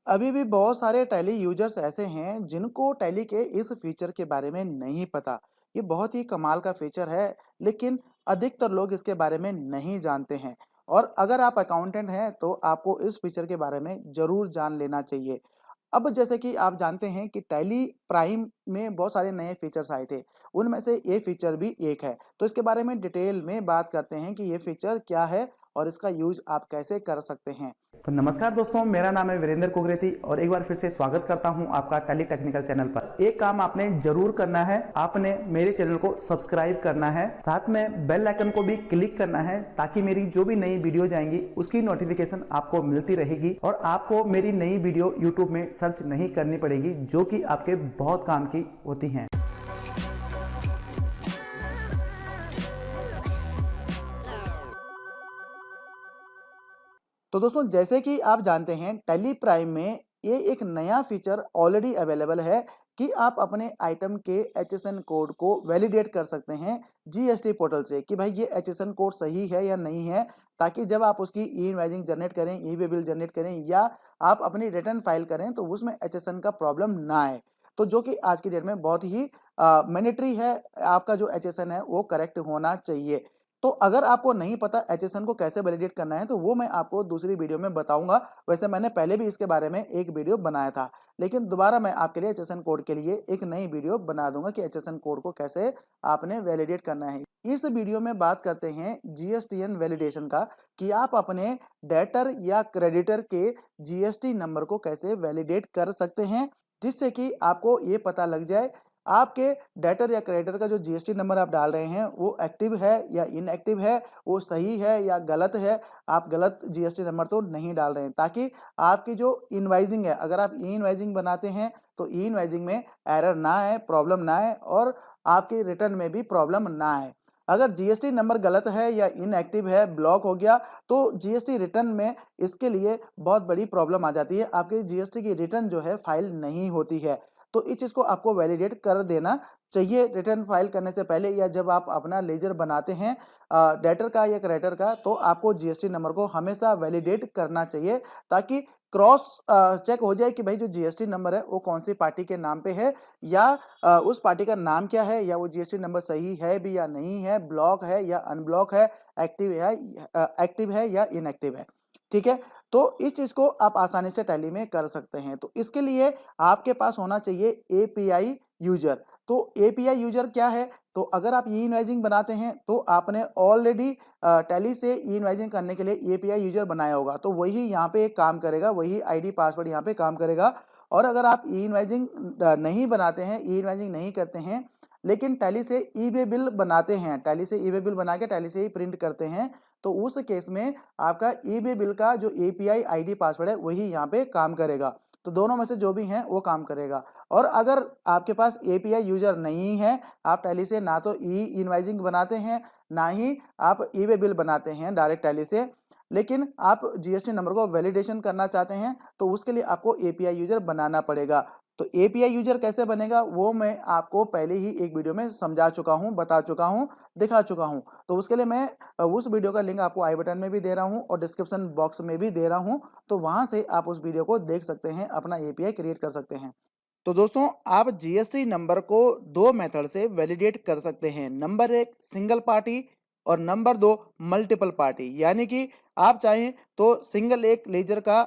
अभी भी बहुत सारे टैली यूजर्स ऐसे हैं जिनको टैली के इस फीचर के बारे में नहीं पता। ये बहुत ही कमाल का फीचर है, लेकिन अधिकतर लोग इसके बारे में नहीं जानते हैं। और अगर आप अकाउंटेंट हैं तो आपको इस फीचर के बारे में ज़रूर जान लेना चाहिए। अब जैसे कि आप जानते हैं कि टैली प्राइम में बहुत सारे नए फीचर्स आए थे, उनमें से ये फीचर भी एक है। तो इसके बारे में डिटेल में बात करते हैं कि ये फीचर क्या है और इसका यूज़ आप कैसे कर सकते हैं। तो नमस्कार दोस्तों, मेरा नाम है वीरेंद्र कुगरेती और एक बार फिर से स्वागत करता हूं आपका टैली टेक्निकल चैनल पर। एक काम आपने जरूर करना है, आपने मेरे चैनल को सब्सक्राइब करना है, साथ में बेल आइकन को भी क्लिक करना है ताकि मेरी जो भी नई वीडियो जाएंगी उसकी नोटिफिकेशन आपको मिलती रहेगी और आपको मेरी नई वीडियो यूट्यूब में सर्च नहीं करनी पड़ेगी, जो कि आपके बहुत काम की होती हैं। तो दोस्तों जैसे कि आप जानते हैं टैली प्राइम में ये एक नया फीचर ऑलरेडी अवेलेबल है कि आप अपने आइटम के एचएसएन कोड को वैलिडेट कर सकते हैं जीएसटी पोर्टल से कि भाई ये एचएसएन कोड सही है या नहीं है, ताकि जब आप उसकी ई इनवाइजिंग जनरेट करें, ई वे बिल जनरेट करें या आप अपनी रिटर्न फाइल करें तो उसमें एचएसएन का प्रॉब्लम ना आए। तो जो कि आज की डेट में बहुत ही मैंडेटरी है, आपका जो एचएसएन है वो करेक्ट होना चाहिए। तो अगर आपको नहीं पता एचएसएन को कैसे वैलिडेट करना है तो वो मैं आपको दूसरी वीडियो में बताऊंगा। वैसे मैंने पहले भी इसके बारे में एक वीडियो बनाया था, लेकिन दोबारा मैं आपके लिए एचएसएन कोड के लिए एक नई वीडियो बना दूंगा कि एचएसएन कोड को कैसे आपने वैलिडेट करना है। इस वीडियो में बात करते हैं जीएसटीएन वैलिडेशन का कि आप अपने डेटर या क्रेडिटर के जीएसटी नंबर को कैसे वैलिडेट कर सकते हैं, जिससे कि आपको ये पता लग जाए आपके डेटर या क्रेडिटर का जो जीएसटी नंबर आप डाल रहे हैं वो एक्टिव है या इनएक्टिव है, वो सही है या गलत है। आप गलत जीएसटी नंबर तो नहीं डाल रहे हैं, ताकि आपकी जो इनवाइजिंग है, अगर आप ई इनवाइजिंग बनाते हैं तो ई इनवाइजिंग में एरर ना आए, प्रॉब्लम ना आए और आपके रिटर्न में भी प्रॉब्लम ना आए। अगर जीएसटी नंबर गलत है या इनएक्टिव है, ब्लॉक हो गया, तो जीएसटी रिटर्न में इसके लिए बहुत बड़ी प्रॉब्लम आ जाती है। आपकी जीएसटी की रिटर्न जो है फाइल नहीं होती है। तो इस चीज़ को आपको वैलिडेट कर देना चाहिए रिटर्न फाइल करने से पहले, या जब आप अपना लेजर बनाते हैं डेटर का या क्रेडिटर का, तो आपको जीएसटी नंबर को हमेशा वैलिडेट करना चाहिए, ताकि क्रॉस चेक हो जाए कि भाई जो जीएसटी नंबर है वो कौन सी पार्टी के नाम पे है, या उस पार्टी का नाम क्या है, या वो जीएसटी नंबर सही है भी या नहीं है, ब्लॉक है या अनब्लॉक है, एक्टिव है या इनएक्टिव है। ठीक है, तो इस चीज़ को आप आसानी से टैली में कर सकते हैं। तो इसके लिए आपके पास होना चाहिए एपीआई यूजर। तो एपीआई यूजर क्या है? तो अगर आप ई इनवाइजिंग बनाते हैं तो आपने ऑलरेडी टैली से ई इनवाइजिंग करने के लिए एपीआई यूजर बनाया होगा, तो वही यहाँ पे काम करेगा, वही आईडी पासवर्ड यहाँ पे काम करेगा। और अगर आप ई इनवाइजिंग नहीं बनाते हैं, ई इनवाइजिंग नहीं करते हैं, लेकिन टैली से ई वे बिल बनाते हैं, टैली से ई वे बिल बना के टैली से ही प्रिंट करते हैं, तो उस केस में आपका ई वे बिल का जो एपीआई आईडी पासवर्ड है वही यहाँ पे काम करेगा। तो दोनों में से जो भी हैं वो काम करेगा। और अगर आपके पास एपीआई यूजर नहीं है, आप टैली से ना तो ई इनवाइजिंग बनाते हैं, ना ही आप ई वे बिल बनाते हैं डायरेक्ट टैली से, लेकिन आप जीएसटी नंबर को वैलिडेशन करना चाहते हैं, तो उसके लिए आपको एपीआई यूजर बनाना पड़ेगा। तो एपीआई यूजर कैसे बनेगा वो मैं आपको पहले ही एक वीडियो में समझा चुका हूं, बता चुका हूं, दिखा चुका हूं। तो उसके लिए मैं उस वीडियो का लिंक आपको आई बटन में भी दे रहा हूं और डिस्क्रिप्शन बॉक्स में भी दे रहा हूं। तो वहां से आप उस वीडियो को देख सकते हैं, अपना एपीआई क्रिएट कर सकते हैं। तो दोस्तों आप जीएसटी नंबर को दो मेथड से वैलिडेट कर सकते हैं। नंबर एक सिंगल पार्टी और नंबर दो मल्टीपल पार्टी। यानी कि आप चाहें तो सिंगल एक लेजर का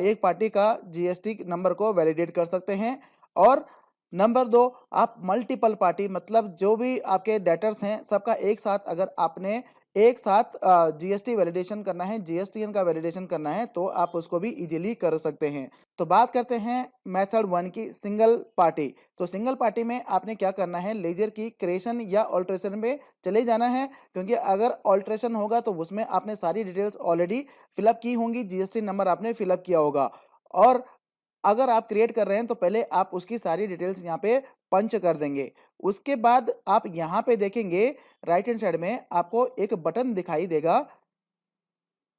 एक पार्टी का जीएसटी नंबर को वैलिडेट कर सकते हैं, और नंबर दो आप मल्टीपल पार्टी, मतलब जो भी आपके डेटर्स हैं सबका एक साथ, अगर आपने एक साथ जीएसटी वैलिडेशन करना है, जीएसटीएन का वैलिडेशन करना है, तो आप उसको भी इजीली कर सकते हैं। तो बात करते हैं मेथड वन की, सिंगल पार्टी। तो सिंगल पार्टी में आपने क्या करना है, लेजर की क्रिएशन या ऑल्ट्रेशन में चले जाना है, क्योंकि अगर ऑल्ट्रेशन होगा तो उसमें आपने सारी डिटेल्स ऑलरेडी फिलअप की होंगी, जीएसटी नंबर आपने फिलअप किया होगा। और अगर आप क्रिएट कर रहे हैं तो पहले आप उसकी सारी डिटेल्स यहाँ पे पंच कर देंगे। उसके बाद आप यहाँ पे देखेंगे राइट हैंड साइड में आपको एक बटन दिखाई देगा,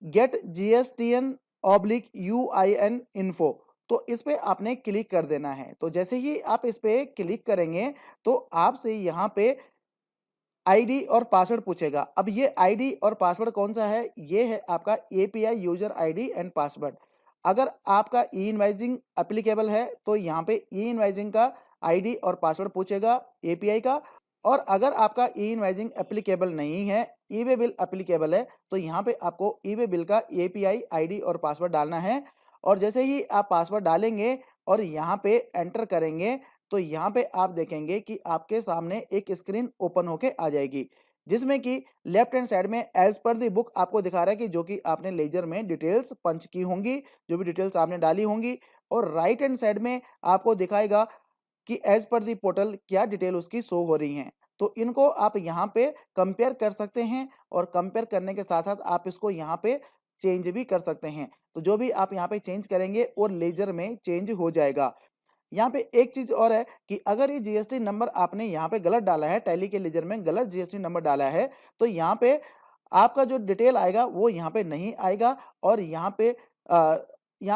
get GSTN oblique UIN info. तो इस पे आपने क्लिक कर देना है। तो जैसे ही आप इस पे क्लिक करेंगे तो आपसे यहाँ पे आईडी और पासवर्ड पूछेगा। अब ये आईडी और पासवर्ड कौन सा है? ये है आपका API user ID and password. अगर आपका ई इनवाइसिंग एप्लीकेबल है तो यहाँ पे ई इनवाइसिंग का आईडी और पासवर्ड पूछेगा एपीआई का। और अगर आपका ई इनवाइसिंग एप्लीकेबल नहीं है, ई वे बिल एप्लीकेबल है, तो यहाँ पे आपको ई वे बिल का एपीआई आईडी और पासवर्ड डालना है। और जैसे ही आप पासवर्ड डालेंगे और यहाँ पे एंटर करेंगे तो यहाँ पे आप देखेंगे कि आपके सामने एक स्क्रीन ओपन होके आ जाएगी, जिसमें कि लेफ्ट हैंड साइड में एज पर दी बुक आपको दिखा रहा है कि जो कि आपने लेजर में डिटेल्स पंच की होंगी, जो भी डिटेल्स आपने डाली होंगी। और राइट हैंड साइड में आपको दिखाएगा कि एज पर दी पोर्टल क्या डिटेल उसकी शो हो रही हैं। तो इनको आप यहाँ पे कंपेयर कर सकते हैं और कंपेयर करने के साथ साथ आप इसको यहाँ पे चेंज भी कर सकते हैं। तो जो भी आप यहाँ पे चेंज करेंगे वो लेजर में चेंज हो जाएगा। यहाँ पे एक चीज और है कि अगर ये जीएसटी नंबर आपने यहाँ पे गलत डाला है, टैली के लेजर में गलत जीएसटी नंबर डाला है, तो यहाँ पे आपका जो डिटेल आएगा वो यहाँ पे नहीं आएगा और यहाँ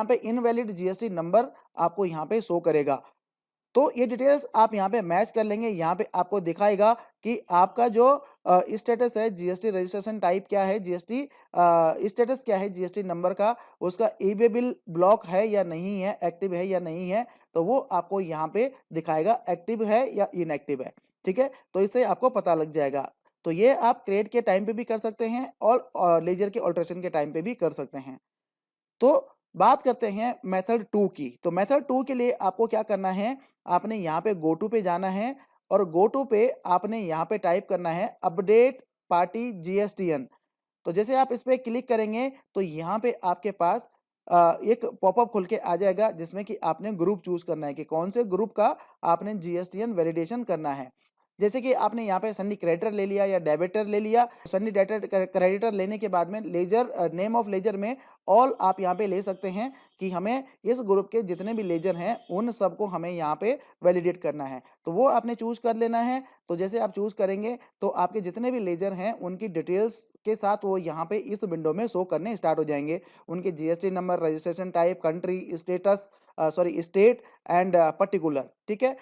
पे इनवैलिड जीएसटी नंबर आपको यहाँ पे शो करेगा। तो ये डिटेल्स आप यहाँ पे मैच कर लेंगे। यहाँ पे आपको दिखाएगा कि आपका जो स्टेटस है, जीएसटी रजिस्ट्रेशन टाइप क्या है, जीएसटी स्टेटस क्या है जीएसटी नंबर का, उसका ई वे बिल ब्लॉक है या नहीं है, एक्टिव है या नहीं है। तो वो आपको यहाँ पे दिखाएगा एक्टिव है या इनएक्टिव है। ठीक है, तो इससे आपको पता लग जाएगा। तो ये आप क्रेडिट के टाइम पे भी कर सकते हैं और लेजर के ऑल्ट्रेशन के टाइम पे भी कर सकते हैं। तो बात करते हैं मेथड 2 की। तो मेथड 2 के लिए आपको क्या करना है, आपने यहाँ पे गो टू पे जाना है और गो टू पे आपने यहाँ पे टाइप करना है अपडेट पार्टी जीएसटीएन। तो जैसे आप इस पे क्लिक करेंगे तो यहाँ पे आपके पास एक पॉपअप खुल के आ जाएगा, जिसमें कि आपने ग्रुप चूज करना है कि कौन से ग्रुप का आपने जीएसटीएन वैलिडेशन करना है। जैसे कि आपने यहाँ पे सन्नी क्रेडिटर ले लिया या डेबिटर ले लिया। सन्नी डेबिटर क्रेडिटर लेने के बाद में लेजर नेम ऑफ लेजर में ऑल आप यहाँ पे ले सकते हैं कि हमें इस ग्रुप के जितने भी लेजर हैं उन सबको हमें यहाँ पे वैलिडेट करना है। तो वो आपने चूज कर लेना है। तो जैसे आप चूज करेंगे तो आपके जितने भी लेजर हैं उनकी डिटेल्स के साथ वो यहाँ पे इस विंडो में शो करने स्टार्ट हो जाएंगे। उनके GST number, registration type, country, status, state and particular. ठीक है,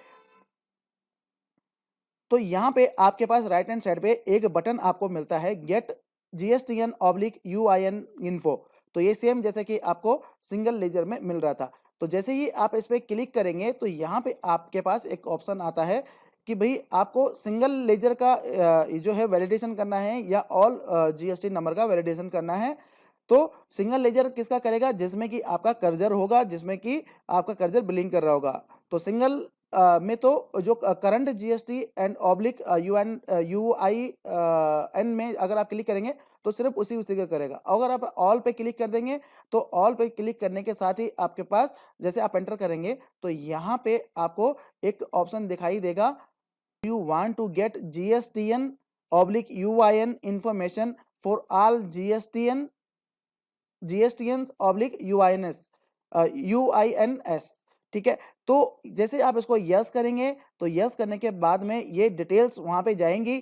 तो यहाँ पे आपके पास राइट हैंड साइड पे एक बटन आपको मिलता है get GSTN oblique UIN info. तो ये सेम जैसे कि आपको सिंगल लेजर में मिल रहा था। तो जैसे ही आप इस पे क्लिक करेंगे तो यहाँ पे आपके पास एक ऑप्शन आता है कि भाई आपको सिंगल लेजर का जो है वैलिडेशन करना है या ऑल जीएसटी नंबर का वैलिडेशन करना है। तो सिंगल लेजर किसका करेगा, जिसमें कि आपका कर्जर होगा, जिसमें कि आपका कर्जर बिलिंग कर रहा होगा। तो सिंगल में तो जो current GST and oblique UI N में अगर आप क्लिक करेंगे तो सिर्फ उसी का करेगा। अगर आप ऑल पे क्लिक कर देंगे तो ऑल पे क्लिक करने के साथ ही आपके पास जैसे आप एंटर करेंगे तो यहाँ पे आपको एक ऑप्शन दिखाई देगा, you want to get GSTN oblique UIN information for all GSTN oblique UINs. ठीक है, तो जैसे आप इसको यस करेंगे तो यस करने के बाद में ये डिटेल्स वहां पे जाएंगी,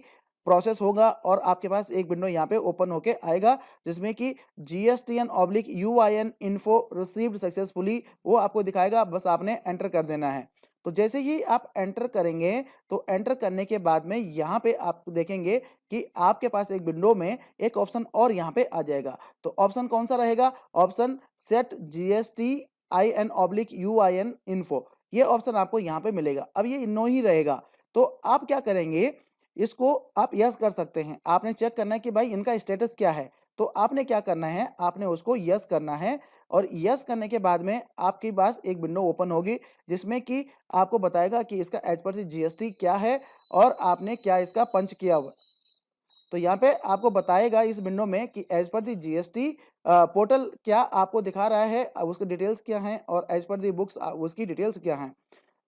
प्रोसेस होगा और आपके पास एक विंडो यहाँ पे ओपन होके आएगा जिसमें कि GSTN oblique UIN info received successfully वो आपको दिखाएगा। बस आपने एंटर कर देना है। तो जैसे ही आप एंटर करेंगे तो एंटर करने के बाद में यहाँ पे आप देखेंगे कि आपके पास एक विंडो में एक ऑप्शन और यहाँ पे आ जाएगा। तो ऑप्शन कौन सा रहेगा, option set GST I N oblique U I N info, ये ऑप्शन आपको यहाँ पे मिलेगा। अब ये नो ही रहेगा तो आप क्या करेंगे, इसको आप यस कर सकते हैं। आपने चेक करना है कि भाई इनका स्टेटस क्या है, तो आपने क्या करना है, आपने उसको यस करना है। और यस करने के बाद में आपके पास एक विंडो ओपन होगी जिसमें कि आपको बताएगा कि इसका एज पर जीएसटी क्या है और आपने क्या इसका पंच किया हुआ। तो यहाँ पे आपको बताएगा इस विंडो में कि एज पर दी जीएसटी पोर्टल क्या आपको दिखा रहा है, उसके डिटेल्स क्या हैं और एज पर दी बुक्स उसकी डिटेल्स क्या हैं।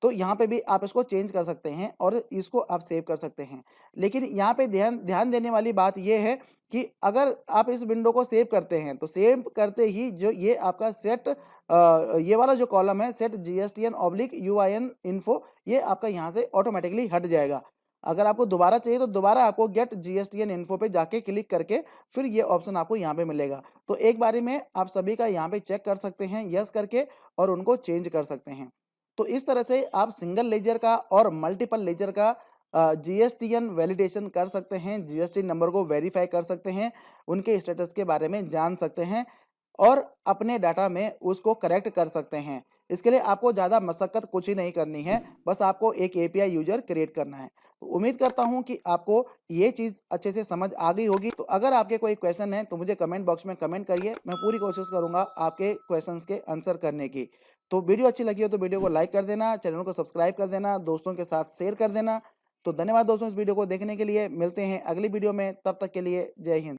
तो यहाँ पे भी आप इसको चेंज कर सकते हैं और इसको आप सेव कर सकते हैं। लेकिन यहाँ पे ध्यान ध्यान देने वाली बात ये है कि अगर आप इस विंडो को सेव करते हैं तो सेव करते ही जो ये आपका सेट ये वाला जो कॉलम है set GSTN oblique UIN info, ये आपका यहाँ से ऑटोमेटिकली हट जाएगा। अगर आपको दोबारा चाहिए तो दोबारा आपको गेट जीएसटीएन इन्फो पे जाके क्लिक करके फिर ये ऑप्शन आपको यहाँ पे मिलेगा। तो एक बारी में आप सभी का यहाँ पे चेक कर सकते हैं यस करके और उनको चेंज कर सकते हैं। तो इस तरह से आप सिंगल लेजर का और मल्टीपल लेजर का जीएसटीएन वैलिडेशन कर सकते हैं, जीएसटी नंबर को वेरीफाई कर सकते हैं, उनके स्टेटस के बारे में जान सकते हैं। और अपने डाटा में उसको करेक्ट कर सकते हैं। इसके लिए आपको ज़्यादा मशक्कत कुछ ही नहीं करनी है, बस आपको एक एपीआई यूज़र क्रिएट करना है। तो उम्मीद करता हूँ कि आपको ये चीज़ अच्छे से समझ आ गई होगी। तो अगर आपके कोई क्वेश्चन है तो मुझे कमेंट बॉक्स में कमेंट करिए, मैं पूरी कोशिश करूँगा आपके क्वेश्चंस के आंसर करने की। तो वीडियो अच्छी लगी हो तो वीडियो को लाइक कर देना, चैनल को सब्सक्राइब कर देना, दोस्तों के साथ शेयर कर देना। तो धन्यवाद दोस्तों इस वीडियो को देखने के लिए। मिलते हैं अगली वीडियो में, तब तक के लिए जय हिंद।